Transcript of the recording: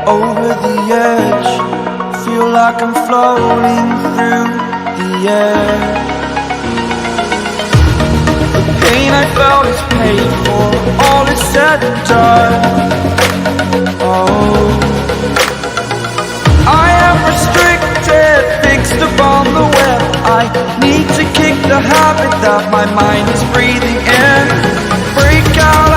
over the edge. Feel like I'm floating through the air. The pain I felt is paid for, all is said and done. Oh, I am restricted, fixed upon the web. I need to kick the habit that my mind is breathing in. Break out